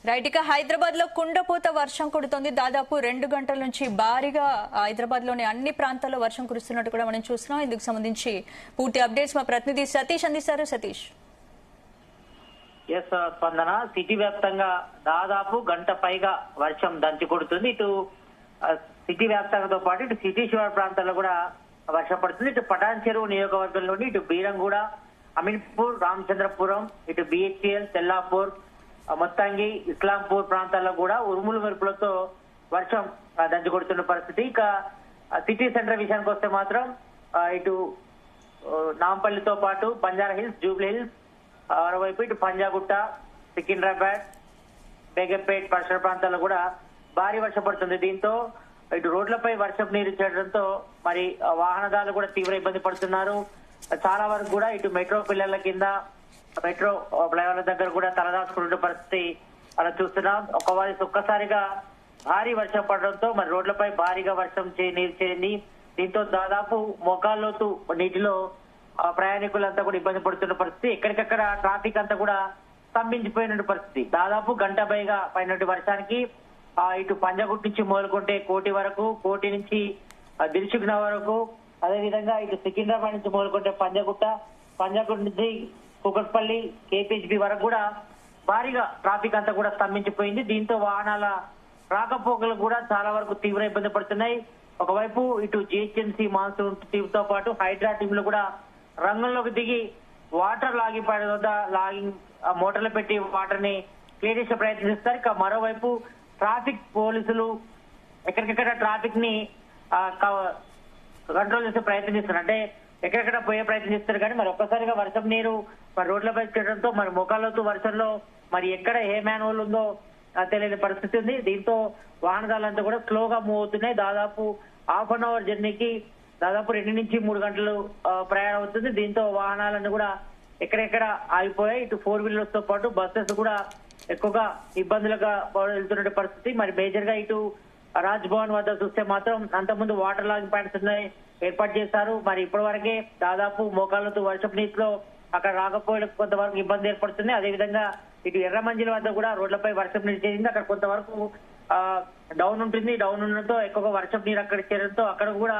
Right. ఇక హైదరాబాద్ లో కుండపోత వర్షం కుడుతోంది. దాదాపు 2 గంటల నుంచి భారీగా హైదరాబాద్ లోని అన్ని ప్రాంతాల్లో వర్షం కురుస్తున్నట్టు కూడా మనం చూస్తున్నాం. ఇందుకు సంబంధించి పూర్తి అప్డేట్స్ మా ప్రతినిధి సతీష్ అందిస్తారు. సతీష్. స్పందన, సిటీ వ్యాప్తంగా దాదాపు గంట పైగా వర్షం దంచి కొడుతుంది. ఇటు సిటీ వ్యాప్తంగాతో పాటు ఇటు సిటీ శివారు ప్రాంతాల్లో కూడా వర్షం పడుతుంది. ఇటు పటాన్ చెరువు నియోజకవర్గంలోని ఇటు బీరంగూడ, అమీన్పూర్, రామచంద్రపురం, ఇటు బిహెచ్ఎల్, తెల్లాపూర్, మొత్తంగి, ఇస్లాంపూర్ ప్రాంతాల్లో కూడా ఉరుములు మెరుపులతో వర్షం దంచి కొడుతున్న పరిస్థితి. ఇక సిటీ సెంటర్ విషయానికి వస్తే మాత్రం ఇటు నాంపల్లితో పాటు బంజారా హిల్స్, జూబ్లీ హిల్స్, మరోవైపు ఇటు పంజాగుట్ట, సికింద్రాబాద్, బేగంపేట్ పరిసర ప్రాంతాల్లో కూడా భారీ వర్షం పడుతుంది. దీంతో ఇటు రోడ్లపై వర్షం నీరు చేరడంతో మరి వాహనదారులు కూడా తీవ్ర ఇబ్బంది పడుతున్నారు. చాలా వరకు కూడా ఇటు మెట్రో పిల్లల కింద, మెట్రో ఫ్లైఓవర్ల దగ్గర కూడా తలదాచుకునే పరిస్థితి అలా చూస్తున్నాం. ఒక్కసారిగా భారీ వర్షం పడడంతో మరి రోడ్లపై భారీగా వర్షం నీరు చేరింది. దీంతో దాదాపు మోకాల్లోతు నీటిలో ప్రయాణికులంతా కూడా ఇబ్బంది పడుతున్న పరిస్థితి. ఎక్కడికక్కడ ట్రాఫిక్ అంతా కూడా స్తంభించిపోయిన పరిస్థితి. దాదాపు గంట పైన వర్షానికి ఇటు పంజాగుట్ నుంచి మొదలుకుంటే కోటి వరకు, కోటి నుంచి దిల్సుఖ్నా వరకు, అదేవిధంగా ఇటు సికింద్రాబాద్ నుంచి మొదలుకుంటే పంజాగుట్ నుంచి కూకట్పల్లి, కేపీహెచ్బి వరకు కూడా భారీగా ట్రాఫిక్ అంతా కూడా స్తంభించిపోయింది. దీంతో వాహనాల రాకపోకలు కూడా చాలా వరకు తీవ్ర ఇబ్బంది పడుతున్నాయి. ఒకవైపు ఇటు జిహెచ్ఎంసీ మాన్సూన్ టీమ్ తో పాటు హైడ్రా టీంలు కూడా రంగంలోకి దిగి వాటర్ లాగింగ్ మోటార్లు పెట్టి వాటర్ ని క్లియర్ చేసే ప్రయత్నం చేస్తారు. ఇక మరోవైపు ట్రాఫిక్ పోలీసులు ఎక్కడికెక్కడ ట్రాఫిక్ ని కంట్రోల్ చేసే ప్రయత్నం చేస్తారు. అంటే ఎక్కడెక్కడ పోయే ప్రయత్నం చేస్తారు. కానీ మరి ఒక్కసారిగా వర్షం నీరు మరి రోడ్లపై చేయడంతో మరి మోకాళ్ళతో వర్షంలో మరి ఎక్కడ ఏ మ్యాన్హోల్ ఉందో తెలియని పరిస్థితి ఉంది. దీంతో వాహనదారులంతా కూడా స్లోగా మూవ్ అవుతున్నాయి. దాదాపు హాఫ్ అన్ అవర్ జర్నీకి దాదాపు 2 నుంచి 3 గంటలు ప్రయాణం అవుతుంది. దీంతో వాహనాలన్నీ కూడా ఎక్కడెక్కడ ఆగిపోయాయి. ఇటు 4 వీలర్స్ తో పాటు బస్సెస్ కూడా ఎక్కువగా ఇబ్బందులుగా వెళ్తున్న పరిస్థితి. మరి మేజర్ గా ఇటు రాజ్ భవన్ వద్ద చూస్తే మాత్రం అంతకుముందు వాటర్ లాగింగ్ పాయింట్స్ ఏర్పాటు చేశారు. మరి ఇప్పటి వరకే దాదాపు మోకాళ్ళతో వర్షపు నీటిలో అక్కడ రాకపోవడం కొంతవరకు ఇబ్బంది ఏర్పడుతుంది. అదేవిధంగా ఇటు ఎర్రమంజిల వద్ద కూడా రోడ్లపై వర్షం నీరు చేరింది. అక్కడ కొంతవరకు డౌన్ ఉంటుంది. డౌన్ ఉండడంతో ఎక్కువగా వర్షపు నీరు అక్కడ చేరడంతో అక్కడ కూడా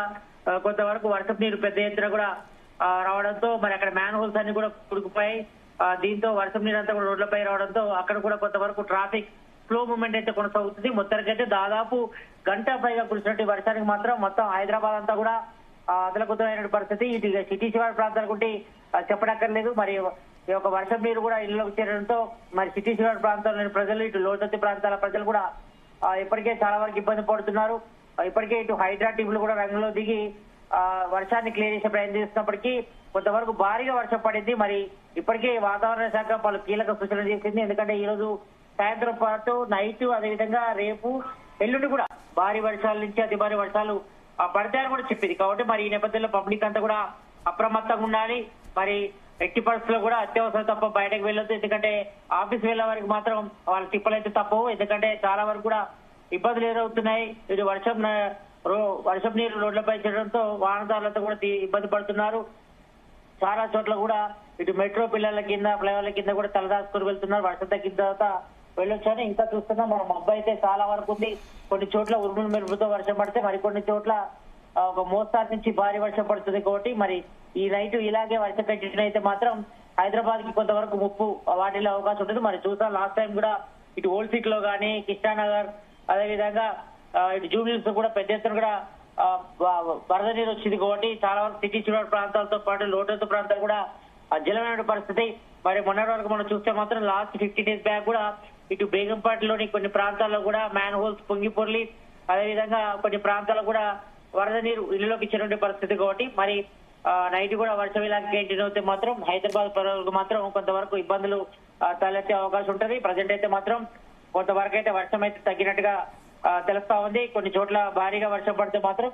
కొంతవరకు వర్షపు నీరు పెద్ద ఎత్తున కూడా రావడంతో మరి అక్కడ మ్యాన్ హోల్స్ అన్ని కూడా కుడుకుపోయాయి. దీంతో వర్షం నీరు అంతా కూడా రోడ్లపై రావడంతో అక్కడ కూడా కొంతవరకు ట్రాఫిక్ స్లో మూవ్మెంట్ అయితే కొనసాగుతుంది. మొత్తానికైతే దాదాపు గంట పైగా కురిసినట్టు వర్షానికి మాత్రం మొత్తం హైదరాబాద్ అంతా కూడా అదలకుతమైన పరిస్థితి. ఇటు సిటీ శివారు ప్రాంతాలకు చెప్పనక్కర్లేదు. మరి ఈ యొక్క వర్షం నీరు కూడా ఇళ్లలోకి చేరడంతో మరి సిటీ శివారు ప్రాంతాల్లోని ప్రజలు, ఇటు లోతట్టు ప్రాంతాల ప్రజలు కూడా ఇప్పటికే చాలా వరకు ఇబ్బంది పడుతున్నారు. ఇప్పటికే ఇటు హైడ్రా టీంలు కూడా రంగంలో దిగి వర్షాన్ని క్లియర్ చేసే ప్రయత్నం చేస్తున్నప్పటికీ కొంతవరకు భారీగా వర్షం పడింది. మరి ఇప్పటికే వాతావరణ శాఖ పలు కీలక సూచనలు చేసింది. ఎందుకంటే ఈ రోజు సాయంత్రం పాటు నైట్, అదేవిధంగా రేపు, ఎల్లుండి కూడా భారీ వర్షాల నుంచి అతి భారీ వర్షాలు పడతాయని కూడా చెప్పింది. కాబట్టి మరి ఈ నేపథ్యంలో పబ్లిక్ అంతా కూడా అప్రమత్తంగా ఉండాలి. మరి ఎట్టి పరిస్థితుల్లో కూడా అత్యవసరం తప్ప బయటకు వెళ్ళొద్దు. ఎందుకంటే ఆఫీస్ వెళ్ళే వారికి మాత్రం వాళ్ళ తిప్పలైతే తప్పవు. ఎందుకంటే చాలా వరకు కూడా ఇబ్బందులు ఎదురవుతున్నాయి. ఇది వర్షం నీరు రోడ్లపై చేయడంతో వాహనదారులతో కూడా ఇబ్బంది పడుతున్నారు. చాలా చోట్ల కూడా ఇటు మెట్రో పిల్లల కింద, ఫ్లైఓవర్ల కింద కూడా తలదాచుకుని వెళ్తున్నారు. వర్షం తగ్గిన తర్వాత వెళ్ళొచ్చని ఇంకా చూస్తున్నాం. మన మబ్బు అయితే చాలా వరకు ఉంది. కొన్ని చోట్ల ఉరుములు మెరుపుతో వర్షం పడితే మరికొన్ని చోట్ల ఒక మోస్తారు నుంచి భారీ వర్షం పడుతుంది. కాబట్టి మరి ఈ నైట్ ఇలాగే వర్షం కంటిన్యూ అయితే మాత్రం హైదరాబాద్ కి కొంతవరకు ముప్పు వాటిల్లో అవకాశం ఉంటుంది. మరి చూసాం లాస్ట్ టైం కూడా ఇటు ఓల్డ్ సిటీ లో కానీ, కృష్ణానగర్, అదేవిధంగా ఇటు జూబ్లీస్ కూడా పెద్ద ఎత్తున కూడా వరద నీరు వచ్చింది. కాబట్టి చాలా వరకు సిటీ చివరి ప్రాంతాలతో పాటు లోతట్టు ప్రాంతాలు కూడా జలమైన పరిస్థితి. మరి మొన్నటి వరకు మనం చూస్తే మాత్రం లాస్ట్ 15 days బ్యాక్ కూడా ఇటు బేగంపేటలోని కొన్ని ప్రాంతాల్లో కూడా మ్యాన్ హోల్స్ పొంగి పొర్లి, అదేవిధంగా కొన్ని ప్రాంతాల్లో కూడా వరద నీరు ఇళ్లలోకి చేరే పరిస్థితి. కాబట్టి మరి నైట్ కూడా వర్షం ఇలా కంటిన్యూ అయితే మాత్రం హైదరాబాద్ ప్రజలకు మాత్రం కొంతవరకు ఇబ్బందులు తలెత్తే అవకాశం ఉంటుంది. ప్రజెంట్ అయితే మాత్రం కొంతవరకు అయితే వర్షం అయితే తగ్గినట్టుగా తెలుస్తా ఉంది. కొన్ని చోట్ల భారీగా వర్షం పడితే మాత్రం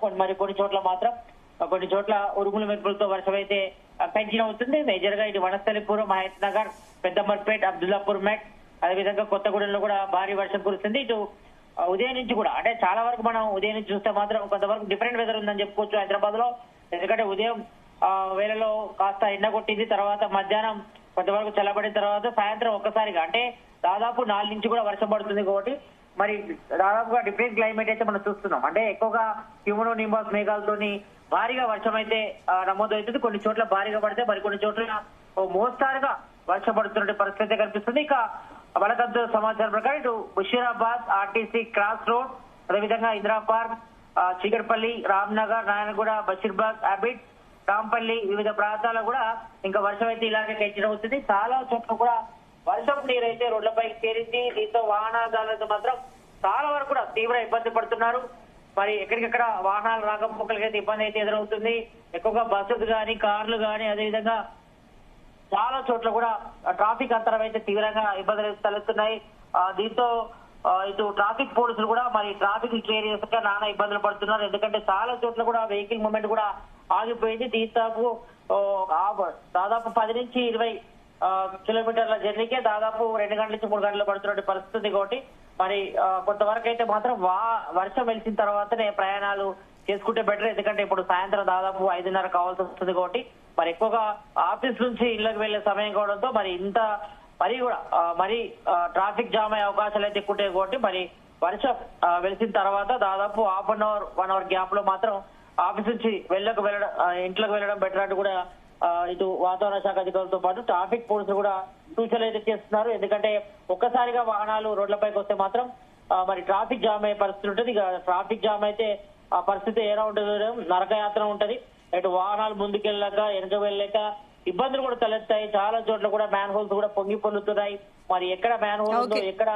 కొన్ని చోట్ల ఉరుముల మెరుపులతో వర్షం అయితే కంటిన్యూ అవుతుంది. మేజర్ గా ఇటు వనస్థలిపురం, మహేత్ నగర్, పెద్దమర్పేట్, అబ్దుల్లాపూర్ మెట్, అదేవిధంగా కొత్తగూడెంలో కూడా భారీ వర్షం కురుస్తుంది. ఇటు ఉదయం నుంచి కూడా అంటే చాలా వరకు మనం ఉదయం నుంచి చూస్తే మాత్రం కొంతవరకు డిఫరెంట్ వెదర్ ఉందని చెప్పుకోవచ్చు హైదరాబాద్ లో. ఎందుకంటే ఉదయం వేళలో కాస్త ఎండ కొట్టింది, తర్వాత మధ్యాహ్నం కొంతవరకు చల్లబడిన తర్వాత సాయంత్రం ఒక్కసారిగా అంటే దాదాపు 4 నుంచి కూడా వర్షం పడుతుంది కాబట్టి మరి దాదాపుగా డిఫరెంట్ క్లైమేట్ అయితే మనం చూస్తున్నాం. అంటే ఎక్కువగా క్యూములో నింబాస్ మేఘాలతోని భారీగా వర్షం అయితే నమోదవుతుంది. కొన్ని చోట్ల భారీగా పడితే మరి కొన్ని చోట్ల మోస్తారుగా వర్షం పడుతున్న పరిస్థితి అయితే కనిపిస్తుంది. ఇక మనకంత సమాచారం ప్రకారం ఇటు ముషీరాబాద్, ఆర్టీసీ క్రాస్ రోడ్, అదేవిధంగా ఇందిరా పార్క్, చీకటిపల్లి, రామ్నగర్, నారాయణగూడ, బషీర్బాగ్, అబిడ్, రాంపల్లి వివిధ ప్రాంతాల్లో కూడా ఇంకా వర్షం అయితే ఇలాగే కంటిన్యూ అవుతుంది. చాలా చోట్ల కూడా వర్షం నీరు అయితే రోడ్లపైకి చేరింది. దీంతో వాహనదారులతో మాత్రం చాలా వరకు కూడా తీవ్ర ఇబ్బంది పడుతున్నారు. మరి ఎక్కడికెక్కడ వాహనాలు రాకపోకలకి అయితే ఇబ్బంది అయితే ఎదురవుతుంది. ఎక్కువగా బస్సులు కానీ, కార్లు కానీ, అదేవిధంగా చాలా చోట్ల కూడా ట్రాఫిక్ అంతరం అయితే తీవ్రంగా ఇబ్బందులు తలెత్తున్నాయి. దీంతో ఇటు ట్రాఫిక్ పోలీసులు కూడా మరి ట్రాఫిక్ క్లియర్ చేసాక నానా ఇబ్బందులు పడుతున్నారు. ఎందుకంటే చాలా చోట్ల కూడా వెహికల్ మూవ్మెంట్ కూడా ఆగిపోయింది. దీంతో దాదాపు 10 నుంచి 20 కిలోమీటర్ల జర్నీకే దాదాపు 2 గంటల నుంచి 3 గంటలు పడుతున్న పరిస్థితి. కాబట్టి మరి కొంతవరకు అయితే మాత్రం వర్షం వెలిసిన తర్వాతనే ప్రయాణాలు చేసుకుంటే బెటర్. ఎందుకంటే ఇప్పుడు సాయంత్రం దాదాపు 5:30 కావాల్సి వస్తుంది. కాబట్టి మరి ఎక్కువగా ఆఫీస్ నుంచి ఇళ్లకు వెళ్లే సమయం కావడంతో మరి ఇంత మరి ట్రాఫిక్ జామ్ అయ్యే అవకాశాలు అయితే ఎక్కువ ఉంటాయి. కాబట్టి మరి వర్షం వెలిసిన తర్వాత దాదాపు half an hour 1 hour gap లో మాత్రం ఆఫీస్ నుంచి ఇంట్లోకి వెళ్ళడం బెటర్ అంటూ కూడా ఇటు వాతావరణ శాఖ అధికారులతో పాటు ట్రాఫిక్ పోలీసులు కూడా సూచనలు అయితే చేస్తున్నారు. ఎందుకంటే ఒక్కసారిగా వాహనాలు రోడ్లపైకి వస్తే మాత్రం మరి ట్రాఫిక్ జామ్ అయ్యే పరిస్థితి ఉంటుంది. ఇక ట్రాఫిక్ జామ్ అయితే ఆ పరిస్థితి ఎలా ఉంటుంది, నరకయాత్ర ఉంటది. ఇటు వాహనాలు ముందుకెళ్ళాక వెనక వెళ్ళాక ఇబ్బందులు కూడా తలెత్తాయి. చాలా చోట్ల కూడా మ్యాన్ హోల్స్ కూడా పొంగి పొందుతున్నాయి. మరి ఎక్కడ మ్యాన్ హోల్ ఉందో, ఎక్కడ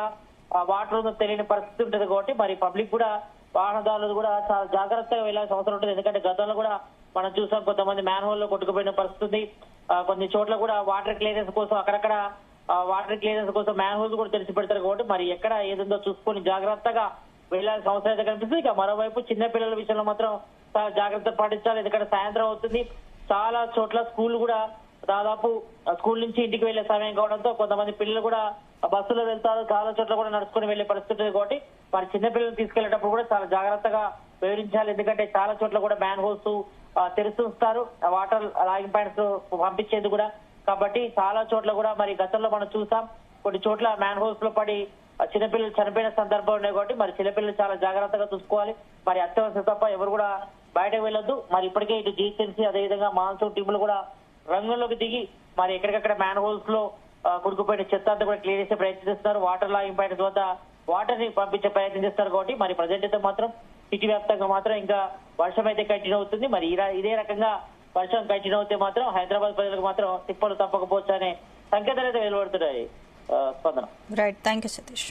వాటర్ ఉందో తెలియని పరిస్థితి ఉంటుంది. కాబట్టి మరి పబ్లిక్ కూడా, వాహనదారులు కూడా చాలా జాగ్రత్తగా వెళ్లాల్సిన అవసరం ఉంటుంది. ఎందుకంటే గతంలో కూడా మనం చూసాం, కొంతమంది మ్యాన్ హోల్ లో కొట్టుకుపోయిన పరిస్థితి. కొన్ని చోట్ల కూడా వాటర్ క్లియరెన్స్ కోసం అక్కడక్కడ వాటర్ క్లియరెన్స్ కోసం మ్యాన్ హోల్స్ కూడా తెరిచి పెడతారు. కాబట్టి మరి ఎక్కడ ఏదుందో చూసుకొని జాగ్రత్తగా వెళ్లాల్సిన అవసరం అయితే కనిపిస్తుంది. ఇక మరోవైపు చిన్న పిల్లల విషయంలో మాత్రం చాలా జాగ్రత్త పాటించాలి. ఎందుకంటే సాయంత్రం అవుతుంది. చాలా చోట్ల స్కూల్ కూడా దాదాపు స్కూల్ నుంచి ఇంటికి వెళ్లే సమయం కావడంతో కొంతమంది పిల్లలు కూడా బస్సులో వెళ్తారు. చాలా చోట్ల కూడా నడుచుకుని వెళ్లే పరిస్థితి ఉంటుంది. కాబట్టి మరి చిన్నపిల్లలు తీసుకెళ్లేటప్పుడు కూడా చాలా జాగ్రత్తగా వివరించాలి. ఎందుకంటే చాలా చోట్ల కూడా మ్యాన్ హోల్స్ తెరుస్తుంటారు, వాటర్ లాగింగ్ పాయింట్స్ పంపించేది కూడా. కాబట్టి చాలా చోట్ల కూడా మరి గతంలో మనం చూసాం, కొన్ని చోట్ల మ్యాన్ హోల్స్ లో పడి చిన్నపిల్లలు చనిపోయిన సందర్భం ఉన్నాయి. కాబట్టి మరి చిన్నపిల్లలు చాలా జాగ్రత్తగా చూసుకోవాలి. మరి అత్యవసరం తప్ప ఎవరు కూడా బయటకు వెళ్ళొద్దు. మరి ఇప్పటికే ఇటు జీసీఎంసీ అదేవిధంగా మాన్సూన్ టీములు కూడా రంగంలోకి దిగి మరి ఎక్కడికక్కడ మ్యాన్ హోల్స్ లో కురుకుపోయిన చెత్త అంతా కూడా క్లియర్ చేసే ప్రయత్నం చేస్తున్నారు. వాటర్ లాగింగ్ పాయింట్స్ వద్ద వాటర్ ని పంపించే ప్రయత్నం చేస్తారు. కాబట్టి మరి ప్రజెంట్ అయితే మాత్రం సిటీ వ్యాప్తంగా మాత్రం ఇంకా వర్షం అయితే కంటిన్యూ అవుతుంది. మరి ఇదే రకంగా వర్షం కంటిన్యూ అవుతే మాత్రం హైదరాబాద్ ప్రజలకు మాత్రం తిప్పలు తప్పకపోవచ్చు అనే సంకేతాలు అయితే వెలువడుతున్నాయి. స్పందన. Right, thank you Satish.